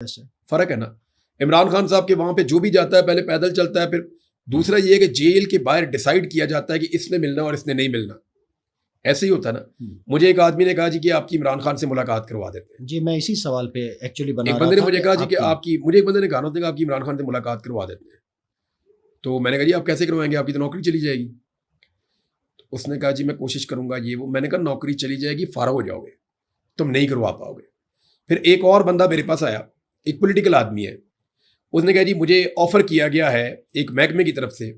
फर्क है ना। इमरान खान साहब के वहां पे जो भी जाता है पहले पैदल चलता है, फिर दूसरा ये है कि जेल के बाहर डिसाइड किया जाता है कि इसने मिलना और इसने नहीं मिलना। ऐसे ही होता है ना। मुझे एक आदमी ने कहा जी कि आपकी इमरान खान से मुलाकात करवा देते हैं। जी मैं इसी सवाल पे एक्चुअली बना एक बंदे ने मुझे कहा जी कि आपकी, मुझे एक बंदे ने कहा था कि आपकी इमरान खान से मुलाकात करवा देते हैं। तो मैंने कहा जी आप कैसे करवाएंगे, आपकी तो नौकरी चली जाएगी। तो उसने कहा जी मैं कोशिश करूंगा ये वो। मैंने कहा नौकरी चली जाएगी, फारा हो जाओगे, तुम नहीं करवा पाओगे। फिर एक और बंदा मेरे पास आया, एक पॉलिटिकल आदमी है। उसने कहा जी मुझे ऑफर किया गया है एक महकमे की तरफ से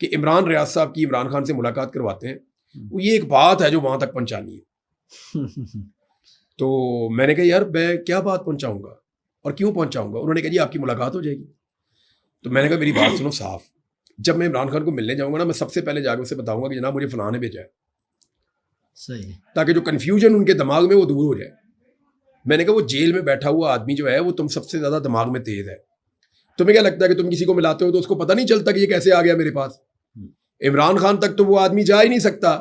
कि इमरान रियाज साहब की इमरान खान से मुलाकात करवाते हैं, वो ये एक बात है जो वहां तक पहुंचानी है। तो मैंने कहा यार मैं क्या बात पहुंचाऊंगा और क्यों पहुंचाऊंगा। उन्होंने कहा जी आपकी मुलाकात हो जाएगी। तो मैंने कहा मेरी बात सुनो साफ, जब मैं इमरान खान को मिलने जाऊंगा ना, मैं सबसे पहले जाकर उसे बताऊंगा कि जनाब मुझे फलां ने भेजा है, सही, ताकि जो कन्फ्यूजन उनके दिमाग में वो दूर हो जाए। मैंने कहा वो जेल में बैठा हुआ आदमी जो है वो तुम सबसे ज्यादा दिमाग में तेज है। तुम्हें क्या लगता है कि तुम किसी को मिलाते हो तो उसको पता नहीं चलता कि ये कैसे आ गया मेरे पास। इमरान खान तक तो वो आदमी जा ही नहीं सकता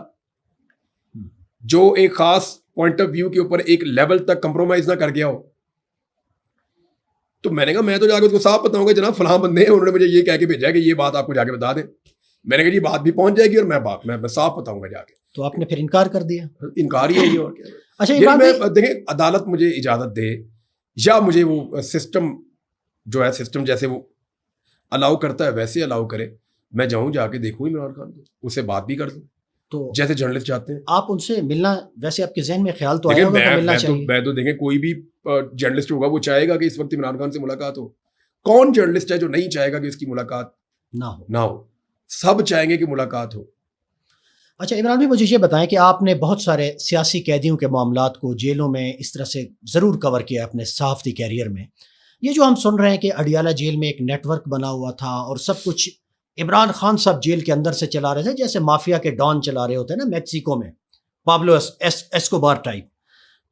जो एक खास पॉइंट ऑफ व्यू के ऊपर एक लेवल तक कंप्रोमाइज ना कर गया हो। तो मैंने कहा मैं तो जाकर उसको साफ बताऊंगा जनाब फलां बंदे हैं, उन्होंने मुझे ये कह के भेजा है कि ये बात आपको जाके बता दें। मैंने कहा ये बात भी पहुंच जाएगी और मैं साफ बताऊंगा जाके। तो आपने फिर इनकार कर दिया? इनकार ही है ये, और क्या। अच्छा ये मैं देखें अदालत मुझे इजाजत दे या मुझे वो सिस्टम जो है, सिस्टम जैसे वो अलाउ करता है वैसे अलाउ करे, मैं जाऊं जाके देखूं इमरान खान को, उससे बात भी कर दूं तो जैसे जर्नलिस्ट चाहते हैं। आप उनसे मिलना, वैसे आपके जहन में ख्याल तो आया होगा कि मिलना चाहिए? मैं तो देखें कोई भी जर्नलिस्ट होगा वो चाहेगा कि इस वक्त इमरान खान से मुलाकात हो। कौन जर्नलिस्ट है जो नहीं चाहेगा कि उसकी मुलाकात ना हो? सब चाहेंगे कि मुलाकात हो। अच्छा इमरान भाई मुझे ये बताएं कि आपने बहुत सारे सियासी कैदियों के मामलात को जेलों में इस तरह से ज़रूर कवर किया अपने सहाफ़ती कैरियर में। ये जो हम सुन रहे हैं कि अडियाला जेल में एक नेटवर्क बना हुआ था और सब कुछ इमरान खान साहब जेल के अंदर से चला रहे थे, जैसे माफिया के डॉन चला रहे होते हैं ना मेक्सिको में, पाब्लो एस्कोबार टाइप।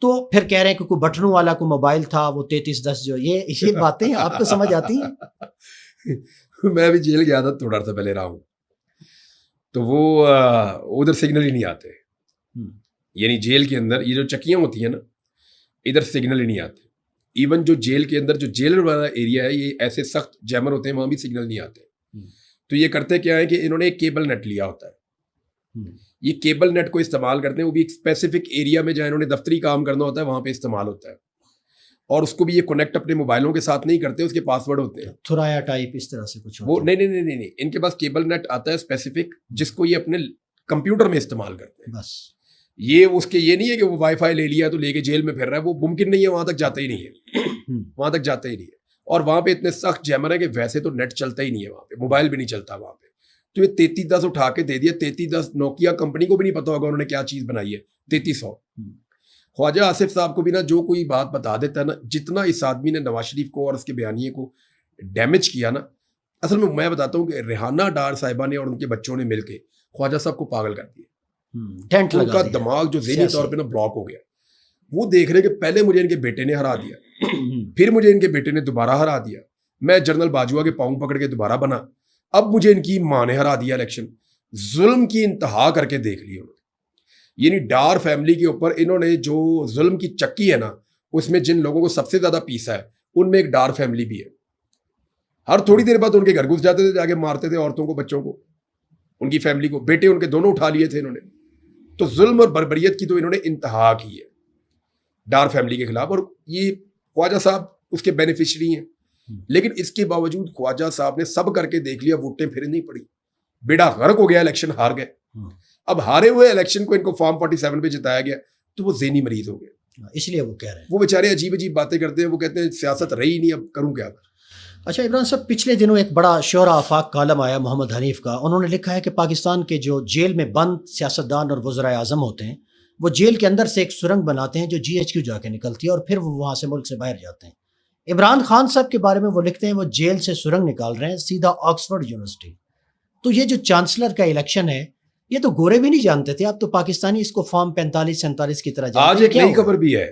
तो फिर कह रहे हैं कि कोई बटनों वाला को मोबाइल था, वो 3310 जो ये बातें आपको समझ आती हैं? मैं भी जेल गया था थोड़ा सा पहले रहा हूँ, तो वो उधर सिग्नल ही नहीं आते। यानी जेल के अंदर ये जो चक्कियाँ होती हैं ना, इधर सिग्नल ही नहीं आते। इवन जो जेल के अंदर जो जेलर वाला एरिया है, ये ऐसे सख्त जैमर होते हैं, वहाँ भी सिग्नल नहीं आते। तो ये करते क्या है कि इन्होंने एक केबल नेट लिया होता है। ये केबल नेट को इस्तेमाल करते हैं, वो भी एक स्पेसिफिक एरिया में जहाँ इन्होंने दफ्तरी काम करना होता है वहाँ पे इस्तेमाल होता है। और उसको भी ये कनेक्ट अपने मोबाइलों के साथ नहीं करते, उसके पासवर्ड होते हैं थुराया टाइप इस तरह से कुछ। वो नहीं, इनके पास केबल नेट आता है स्पेसिफिक, जिसको ये अपने कंप्यूटर में इस्तेमाल करते हैं बस। ये उसके ये नहीं है कि वो वाईफाई ले लिया तो लेके जेल में फिर रहा है, वो मुमकिन नहीं है, वहां तक जाता ही नहीं है। वहां तक जाता ही नहीं है। और वहां पे इतने सख्त जैमर है कि वैसे तो नेट चलता ही नहीं है वहां पे, मोबाइल भी नहीं चलता वहां पे। तो ये 3310 उठा के दे दिया। 3310 नोकिया कंपनी को भी नहीं पता होगा उन्होंने क्या चीज बनाई है। 3300 ख्वाजा आसिफ साहब को भी ना जो कोई बात बता देता है ना, जितना इस आदमी ने नवाज शरीफ को और उसके बयानिए को डैमेज किया ना, असल में मैं बताता हूँ कि रेहाना डार साहिबा ने और उनके बच्चों ने मिलकर ख्वाजा साहब को पागल कर दिया। उनका दिमाग जो ज़हनी तौर पे ना ब्लॉक हो गया। वो देख रहे कि पहले मुझे इनके बेटे ने हरा दिया, फिर मुझे इनके बेटे ने दोबारा हरा दिया, मैं जनरल बाजवा के पाँव पकड़ के दोबारा बना, अब मुझे इनकी माँ ने हरा दिया इलेक्शन। जुल्म की इंतहा करके देख ली उन्होंने। यानी डार फैमिली के ऊपर इन्होंने जो जुल्म की चक्की है ना, उसमें जिन लोगों को सबसे ज्यादा पीसा है उनमें एक डार फैमिली भी है। हर थोड़ी देर बाद उनके घर घुस जाते थे, जाके मारते थे औरतों को, बच्चों को, उनकी फैमिली को। बेटे उनके दोनों उठा लिए थे इन्होंने। तो जुल्म और बर्बरियत की तो इन्होंने इंतहा की है डार फैमिली के खिलाफ। और ये ख्वाजा साहब उसके बेनिफिशियरी हैं। लेकिन इसके बावजूद ख्वाजा साहब ने सब करके देख लिया, वोटें फिर नहीं पड़ी, बेड़ा गर्क हो गया, इलेक्शन हार गए। अब हारे हुए इलेक्शन को इनको फॉर्म 47 पे जिताया गया, तो वो ज़हनी मरीज हो गए। इसलिए वो कह रहे हैं, वो बेचारे अजीब अजीब बातें करते हैं। वो कहते हैं सियासत रही नहीं, अब करूं क्या। अच्छा इमरान साहब, पिछले दिनों एक बड़ा शोरा आफाक कॉलम आया मोहम्मद हनीफ का। उन्होंने लिखा है कि पाकिस्तान के जो जेल में बंद सियासतदान और वज़राए आज़म होते हैं, वो जेल के अंदर से एक सुरंग बनाते हैं जो GHQ जाके निकलती है और फिर वो वहाँ से मुल्क से बाहर जाते हैं। इमरान खान साहब के बारे में वो लिखते हैं वो जेल से सुरंग निकाल रहे हैं सीधा ऑक्सफोर्ड यूनिवर्सिटी। तो ये जो चांसलर का इलेक्शन है, ये तो गोरे भी नहीं जानते थे, अब तो पाकिस्तानी इसको फॉर्म 45-47 की तरह जानते हैं। आज एक नई खबर भी है,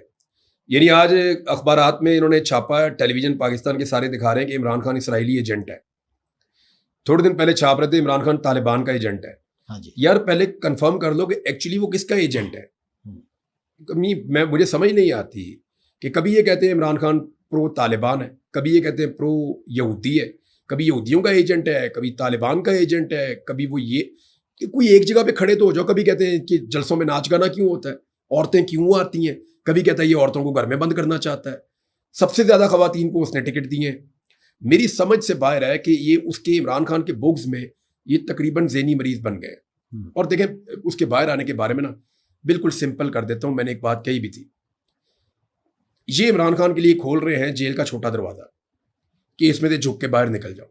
यानी आज अखबारात में इन्होंने छापा है, टेलीविजन पाकिस्तान के सारे दिखा रहे हैं कि इमरान खान इसराइली एजेंट है। थोड़े दिन पहले छाप रहे थे इमरान खान तालिबान का एजेंट है। हाँ जी। यार पहले कंफर्म कर लो कि एक्चुअली वो किसका एजेंट है। मुझे समझ नहीं आती कि कभी ये कहते हैं इमरान खान प्रो तालिबान है, कभी ये कहते हैं प्रो यहूदी है, कभी यहूदियों का एजेंट है, कभी तालिबान का एजेंट है, कभी वो ये कि कोई एक जगह पे खड़े तो हो जाओ। कभी कहते हैं कि जलसों में नाच गाना क्यों होता है, औरतें क्यों आती हैं, कभी कहता है ये औरतों को घर में बंद करना चाहता है, सबसे ज्यादा खवातीन को उसने टिकट दिए हैं। मेरी समझ से बाहर है कि ये उसके इमरान खान के बुग्ज में ये तकरीबन ज़हनी मरीज बन गए। और देखें उसके बाहर आने के बारे में ना बिल्कुल सिंपल कर देता हूं, मैंने एक बात कही भी थी, ये इमरान खान के लिए खोल रहे हैं जेल का छोटा दरवाजा कि इसमें से झुक के बाहर निकल जाओ।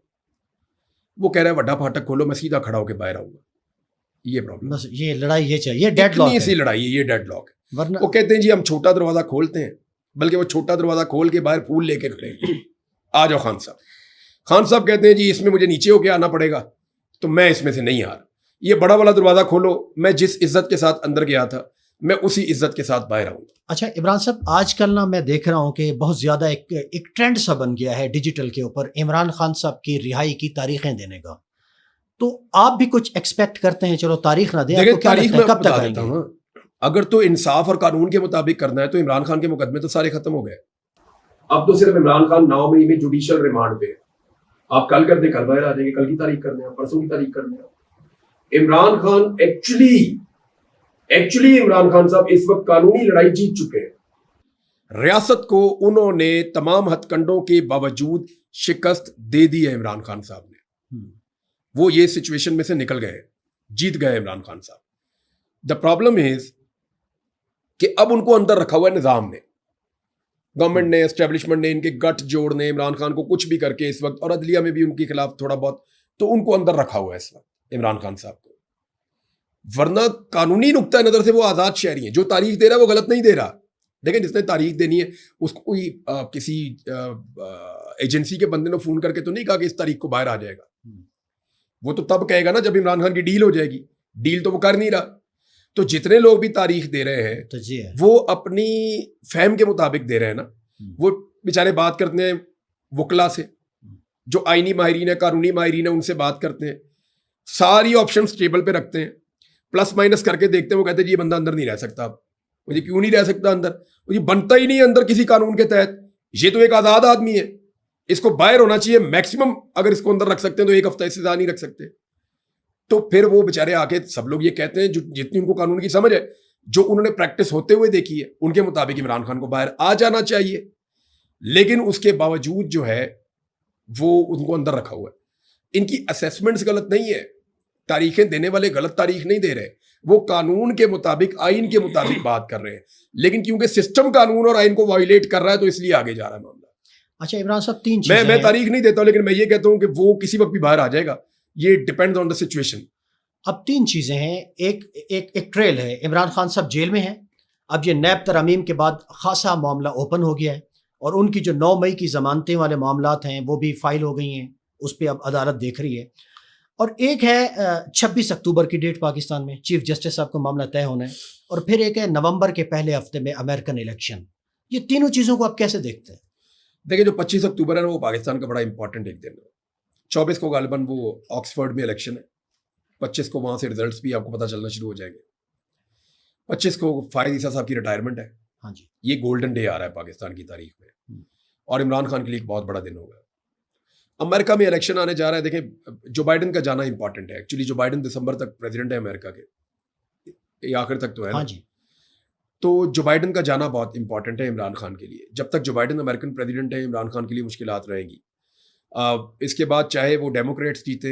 वो कह रहा है बड़ा फाटक खोलो, मैं सीधा खड़ा होकर बाहर आऊंगा। ये प्रॉब्लम, बस ये लड़ाई ये चाहिए, डेडलॉक इतनी सी लड़ाई है, ये डेडलॉक है। वरना वो कहते हैं जी हम छोटा दरवाजा खोलते हैं, बल्कि वो छोटा दरवाजा खोल के बाहर फूल लेके खड़े हैं, आ जाओ खान साहब। खान साहब कहते हैं जी इसमें मुझे नीचे होके आना पड़ेगा, तो मैं इसमें से नहीं आ रहा। ये बड़ा वाला दरवाजा खोलो, मैं जिस इज्जत के साथ अंदर गया था मैं उसी इज्जत के साथ बाहर आऊंगा। अच्छा इमरान साहब, आजकल ना मैं देख रहा हूँ कि बहुत ज़्यादा एक ट्रेंड सा बन गया है डिजिटल के ऊपर इमरान खान साहब की रिहाई की तारीखें देने का। तो आप भी कुछ एक्सपेक्ट करते हैं? चलो तारीख ना दें, देखिए आपको क्या तारीख लगता है में कब बता तक देता आएंगे? हूँ। अगर तो इंसाफ और कानून के मुताबिक करना है तो इमरान खान के मुकदमे तो सारे खत्म हो गए। अब तो सिर्फ इमरान खान 9 मई में जुडिशियल रिमांड पे है। आप कल कर दे, कल बाहर आ जाएंगे, कल की तारीख करने हैं, परसों की तारीख करने हैं। इमरान खान एक्चुअली इमरान खान साहब इस वक्त कानूनी लड़ाई जीत चुके हैं। रियासत को उन्होंने तमाम हथकंडों के बावजूद शिकस्त दे दी है इमरान खान साहब ने। वो ये सिचुएशन में से निकल गए, जीत गए इमरान खान साहब। द प्रॉब्लम इज कि अब उनको अंदर रखा हुआ है निजाम ने, गवर्नमेंट ने, एस्टेब्लिशमेंट ने, इनके गठ जोड़ने इमरान खान को कुछ भी करके इस वक्त, और अदलिया में भी उनके खिलाफ थोड़ा बहुत, तो उनको अंदर रखा हुआ है इस वक्त इमरान खान साहब को। वरना कानूनी नुक्ता नजर से वो आजाद शहरी हैं। जो तारीख दे रहा है वो गलत नहीं दे रहा। देखें जिसने तारीख देनी है उसको कोई किसी एजेंसी के बंदे ने फोन करके तो नहीं कहा कि इस तारीख को बाहर आ जाएगा। वो तो तब कहेगा ना जब इमरान खान की डील हो जाएगी। डील तो वो कर नहीं रहा। तो जितने लोग भी तारीख दे रहे हैं तो जी है, वो अपनी फहम के मुताबिक दे रहे हैं ना। वो बेचारे बात करते हैं वकला से, जो आईनी माहिरीन है, कानूनी माहिरीन है, उनसे बात करते हैं, सारी ऑप्शंस टेबल पे रखते हैं, प्लस माइनस करके देखते हैं। वो कहते हैं जी ये बंदा अंदर नहीं रह सकता। अब मुझे क्यों नहीं रह सकता अंदर? मुझे बनता ही नहीं अंदर किसी कानून के तहत। ये तो एक आज़ाद आदमी है, इसको बाहर होना चाहिए मैक्सिमम। अगर इसको अंदर रख सकते हैं तो एक हफ्ता इससे ज़्यादा नहीं रख सकते। तो फिर वो बेचारे आके सब लोग ये कहते हैं, जो जितनी उनको कानून की समझ है, जो उन्होंने प्रैक्टिस होते हुए देखी है, उनके मुताबिक इमरान खान को बाहर आ जाना चाहिए। लेकिन उसके बावजूद जो है वो उनको अंदर रखा हुआ है। इनकी असेसमेंट्स गलत नहीं है, तारीखें देने वाले गलत तारीख नहीं दे रहे, वो कानून के मुताबिक, आइन के मुताबिक बात कर रहे हैं। लेकिन क्योंकि सिस्टम कानून और आइन को वायलेट कर रहा है तो इसलिए आगे जा रहा है मामला। अच्छा इमरान साहब, तीन चीजें मैं तारीख नहीं देता हूं, लेकिन मैं ये कहता हूं कि वो किसी वक्त भी बाहर आ जाएगा। ये डिपेंड्स ऑन द सिचुएशन। अब तीन चीजें हैं। एक ट्रेल है, इमरान खान साहब जेल में हैं। अब ये नैब तरमीम के बाद खासा मामला ओपन हो गया है और उनकी जो 9 मई की जमानतें वाले मामलात हैं वो भी फाइल हो गई हैं, उस पर अब अदालत देख रही है। और एक है 26 अक्टूबर की डेट पाकिस्तान में चीफ जस्टिस साहब का मामला तय होना है, और फिर एक है नवंबर के पहले हफ्ते में अमेरिकन इलेक्शन। ये तीनों चीज़ों को आप कैसे देखते हैं? देखिए जो 25 अक्टूबर है ना वो पाकिस्तान का बड़ा इंपॉर्टेंट एक दिन है। 24 को गालिबन वो ऑक्सफोर्ड में इलेक्शन है, 25 को वहाँ से रिजल्ट्स भी आपको पता चलना शुरू हो जाएंगे। 25 को फायद ईसा साहब की रिटायरमेंट है। हाँ जी, ये गोल्डन डे आ रहा है पाकिस्तान की तारीख में, और इमरान खान के लिए एक बहुत बड़ा दिन होगा। अमेरिका में इलेक्शन आने जा रहा है। देखें जो बाइडन का जाना इंपॉर्टेंट है। एक्चुअली जो बाइडन दिसंबर तक प्रेसिडेंट है अमेरिका के, ये आखिर तक तो है हाँ ना। जी। तो जो बाइडन का जाना बहुत इंपॉर्टेंट है इमरान खान के लिए। जब तक जो बाइडन अमेरिकन प्रेसिडेंट है इमरान खान के लिए मुश्किलात रहेंगी। इसके बाद चाहे वो डेमोक्रेट्स जीते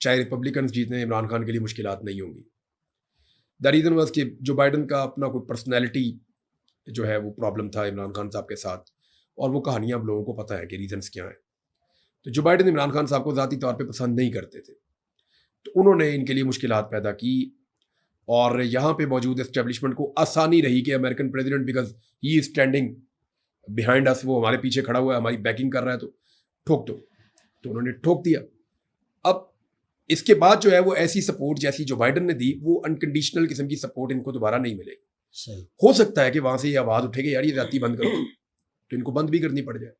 चाहे रिपब्लिकन्स जीते, इमरान खान के लिए मुश्किलात नहीं होंगी। द रीज़न वाज कि जो बाइडन का अपना कोई पर्सनैलिटी जो है वो प्रॉब्लम था इमरान खान साहब के साथ, और वो कहानियाँ अब लोगों को पता है कि रीजंस क्या हैं। तो जो बाइडन इमरान खान साहब को ज़ाती तौर पे पसंद नहीं करते थे, तो उन्होंने इनके लिए मुश्किलात पैदा की। और यहाँ पे मौजूद एस्टेब्लिशमेंट को आसानी रही कि American president, because he is standing behind us, वो हमारे पीछे खड़ा हुआ है, हमारी बैकिंग कर रहा है, तो ठोक दो। तो उन्होंने ठोक दिया। अब इसके बाद जो है वो ऐसी सपोर्ट जैसी जो बाइडन ने दी, वो अनकंडीशनल किस्म की सपोर्ट इनको दोबारा नहीं मिलेगी। सही। हो सकता है कि वहाँ से ये आवाज़ उठेगी यार ये जाती बंद करो, तो इनको बंद भी करनी पड़ जाए,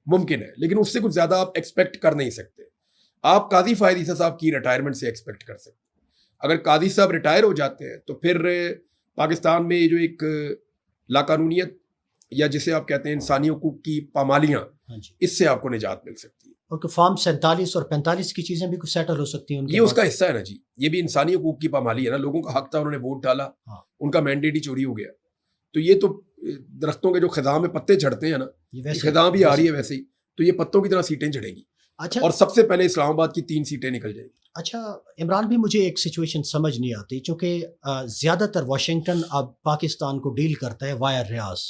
मुमकिन है। लेकिन उससे कुछ ज़्यादा आप एक्सपेक्ट कर नहीं सकते। आप काजी फायद ईसा साहब की रिटायरमेंट से एक्सपेक्ट कर सकते। अगर काजी साहब रिटायर हो जाते हैं तो फिर पाकिस्तान में जो एक लाकानूनियत या जिसे आप कहते हैं इंसानी हुकूक की पामालियाँ, हाँ जी। इससे आपको निजात मिल सकती है। और फॉर्म 47 और 45 की चीज़ें भी कुछ सेटल हो सकती हैं उनके ये बाद? उसका हिस्सा है ना जी, ये भी इंसानी हुकूक की पामाली है ना। लोगों का हक था, उन्होंने वोट डाला, हाँ। उनका मैंडेट ही चोरी हो गया। तो ये तो दरख्तों के जो खिज़ां में पत्ते झड़ते हैं ना, वैसे खिज़ां भी आ रही है वैसे ही, तो ये पत्तों की तरह सीटें झड़ेंगी। अच्छा। और सबसे पहले इस्लामाबाद की 3 सीटें निकल जाएंगी। अच्छा इमरान भी, मुझे एक सिचुएशन समझ नहीं आती, क्योंकि ज़्यादातर वाशिंगटन अब पाकिस्तान को डील करता है वाया रियाज।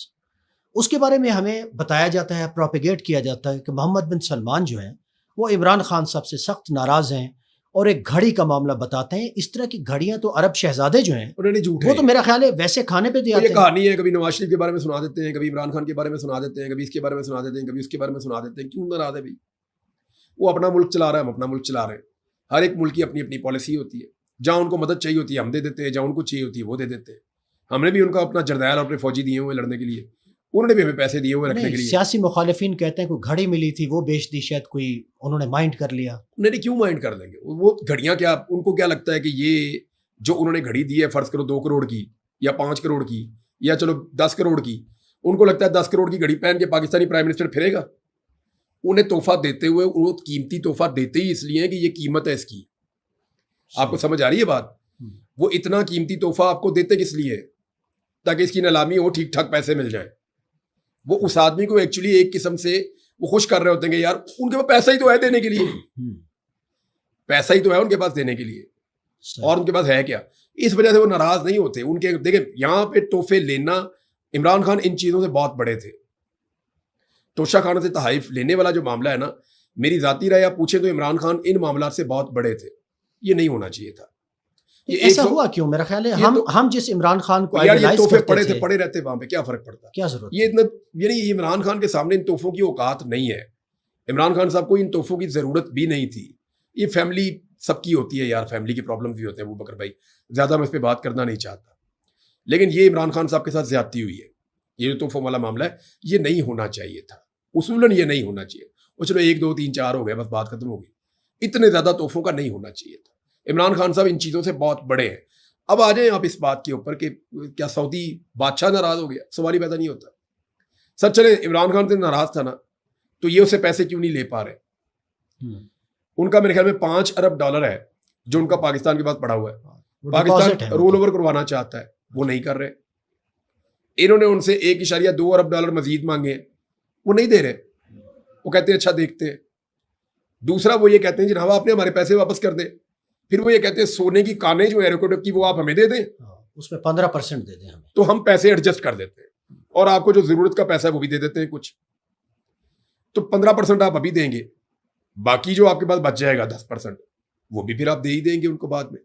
उसके बारे में हमें बताया जाता है, प्रोपेगेट किया जाता है कि मोहम्मद बिन सलमान जो हैं वो इमरान खान साहब से सख्त नाराज़ हैं और एक घड़ी का मामला बताते हैं। इस तरह की घड़ियां तो अरब शहजादे जो हैं उन्होंने झूठ वो तो मेरा ख्याल है वैसे खाने पे दिया। तो ये कहानी है, कभी नवाज शरीफ के बारे में सुना देते हैं, कभी इमरान खान के बारे में सुना देते हैं, कभी इसके बारे में सुना देते हैं, कभी उसके बारे में सुना देते हैं। क्यों नाराज है भाई? वो अपना मुल्क चला रहा है, हम अपना मुल्क चला रहे हैं। हर एक मुल्क की अपनी अपनी पॉलिसी होती है। जहाँ उनको मदद चाहिए होती है हम दे देते हैं, जहाँ उनको चाहिए होती है वो दे देते हैं। हमने भी उनका अपना जरदायल और अपने फौजी दिए हुए लड़ने के लिए, उन्होंने भी हमें पैसे दिए हुए रखने के लिए। सियासी मुखालिफिन कहते हैं कोई घड़ी मिली थी वो बेच दी, शायद कोई उन्होंने माइंड कर लिया। नहीं, क्यों माइंड कर लेंगे? वो घड़ियां क्या, उनको क्या लगता है कि ये जो उन्होंने घड़ी दी है, फर्ज करो 2 करोड़ की या 5 करोड़ की या चलो 10 करोड़ की, उनको लगता है 10 करोड़ की घड़ी पहन के पाकिस्तानी प्राइम मिनिस्टर फिरेगा? उन्हें तोहफा देते हुए, वो कीमती तोहफा देते ही इसलिए है कि ये कीमत है इसकी। आपको समझ आ रही है बात? वो इतना कीमती तोहफा आपको देते किस लिए? ताकि इसकी नीलामी हो, ठीक ठाक पैसे मिल जाए। वो उस आदमी को एक्चुअली एक किस्म से वो खुश कर रहे होते हैं कि यार उनके पास पैसा ही तो है देने के लिए, पैसा ही तो है उनके पास देने के लिए, और उनके पास है क्या? इस वजह से वो नाराज नहीं होते। उनके देखे यहाँ पे तोहफे लेना, इमरान खान इन चीज़ों से बहुत बड़े थे। तोशा खान से तहाइफ लेने वाला जो मामला है ना, मेरी जाती राय आप पूछे तो इमरान खान इन मामला से बहुत बड़े थे। ये नहीं होना चाहिए था। ये ऐसा हुआ क्यों? मेरा ख्याल है हम जिस इमरान खान को यार ये तोहफे पड़े थे, पड़े रहते, वहां पे क्या फर्क पड़ता? क्या जरूरत? ये इतना यानी इमरान खान के सामने इन तोहफों की औकात नहीं है। इमरान खान साहब को इन तोहफों की जरूरत भी नहीं थी। ये फैमिली सबकी होती है यार, फैमिली के प्रॉब्लम भी होते हैं। वो बकर भाई ज्यादा मैं इस पर बात करना नहीं चाहता, लेकिन ये इमरान खान साहब के साथ ज्यादती हुई है। ये जो तोहफों वाला मामला है, ये नहीं होना चाहिए था। उसूलन ये नहीं होना चाहिए। और चलो 1 2 3 4 हो गए, बस बात खत्म हो गई। इतने ज्यादा तोहफों का नहीं होना चाहिए था। इमरान खान साहब इन चीजों से बहुत बड़े हैं। अब आ जाए आप इस बात के ऊपर कि क्या सऊदी बादशाह नाराज हो गया? सवाल ही पैदा नहीं होता। सर चले इमरान खान से नाराज था ना, तो ये उससे पैसे क्यों नहीं ले पा रहे? उनका मेरे ख्याल में $5 अरब है जो उनका पाकिस्तान के पास पड़ा हुआ है। पाकिस्तान रोल ओवर करवाना चाहता है, वो नहीं कर रहे। इन्होंने उनसे $1.2 अरब मजीद मांगे, वो नहीं दे रहे। वो कहते हैं अच्छा देखते हैं। दूसरा वो ये कहते हैं जनाब आपने हमारे पैसे वापस कर दें। फिर वो ये कहते हैं सोने की कानें जो है रेकॉर्ड की वो आप हमें दे दें, उसमें 15% दे दें हमें, तो हम पैसे एडजस्ट कर देते हैं और आपको जो जरूरत का पैसा है वो भी दे देते हैं कुछ। तो 15% आप अभी देंगे, बाकी जो आपके पास बच जाएगा 10% वो भी फिर आप दे ही देंगे उनको बाद में।